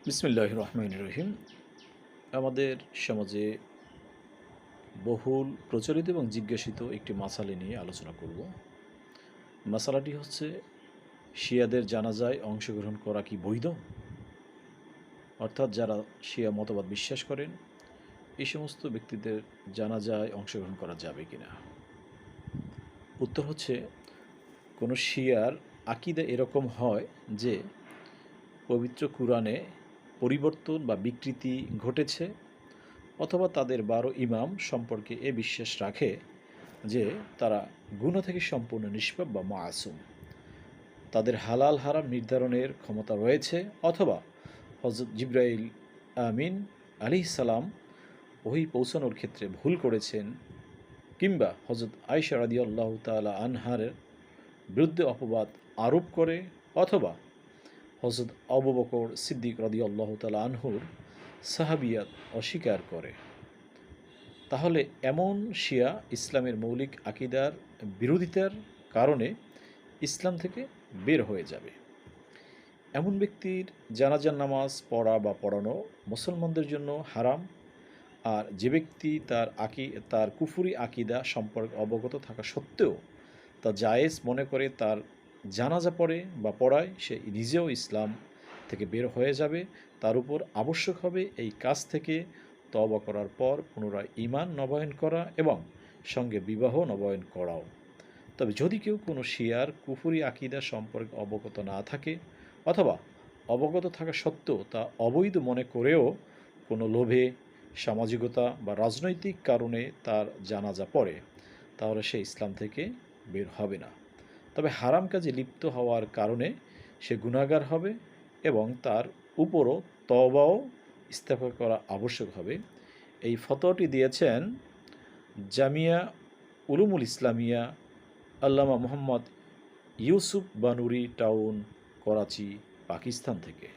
বিসমিল্লাহির রহমানির রহিম। আমাদের সমাজে বহুল প্রচলিত এবং জিজ্ঞাসিত একটি মাসালা নিয়ে আলোচনা করব। মাসালাটি হচ্ছে, শিয়াদের জানাজায় অংশগ্রহণ করা কি বৈধ? অর্থাৎ যারা শিয়া মতবাদ বিশ্বাস করেন, এই সমস্ত ব্যক্তিদের জানাজায় অংশগ্রহণ করা যাবে কিনা। উত্তর হচ্ছে, কোনো শিয়ার আকিদা এরকম হয় যে পবিত্র কুরআনে পরিবর্তন বা বিকৃতি ঘটেছে, অথবা তাদের 12 ইমাম সম্পর্কে এ বিশ্বাস রাখে যে তারা গুনাহ থেকে সম্পূর্ণ নিষ্পাপ বা মাসুম, তাদের হালাল হারাম নির্ধারণের ক্ষমতা রয়েছে, অথবা হযরত জিবরাইল আমিন আলাইহিস সালাম ওহী পৌঁছানোর ক্ষেত্রে ভুল করেছেন, কিংবা হযরত আয়েশা রাদিয়াল্লাহু তাআলা আনহার বিরুদ্ধে অপবাদ আরোপ করে, অথবা হযরত আবু বকর সিদ্দিক রাদিয়াল্লাহু তাআলা আনহুর সাহাবিয়াত অস্বীকার করে, তাহলে এমন শিয়া ইসলামের মৌলিক আকিদার বিরোধিতার কারণে ইসলাম থেকে বের হয়ে যাবে। এমন ব্যক্তির জানাজার নামাজ পড়া বা পড়ানো মুসলমানদের জন্য হারাম। আর যে ব্যক্তি তার কুফরি আকিদা সম্পর্কে অবগত থাকা সত্ত্বেও তা জায়েজ মনে করে তার জানাজা পড়ে বা পড়ায়, সে নিজেও ইসলাম থেকে বের হয়ে যাবে। তার উপর আবশ্যক হবে এই কাজ থেকে তওবা করার পর পুনরায় ঈমান নবায়ন করা এবং সঙ্গে বিবাহ নবায়ন করাও। তবে যদি কেউ কোনো শিয়ার কুফরি আকিদা সম্পর্কে অবগত না থাকে, অথবা অবগত থাকা সত্ত্বেও তা অবৈধ মনে করেও কোনো লোভে, সামাজিকতা বা রাজনৈতিক কারণে তার জানাজা পড়ে, তাহলে সে ইসলাম থেকে বের হবে না। তবে হারাম কাজে লিপ্ত হওয়ার কারণে সে গুনাহগার হবে এবং তার উপরও তওবাও ইস্তেগফার করা আবশ্যক হবে। এই ফতোয়াটি দিয়েছেন জামিয়া উলুমুল ইসলামিয়া, আল্লামা মোহাম্মদ ইউসুফ বানুরি টাউন, করাচি, পাকিস্তান থেকে।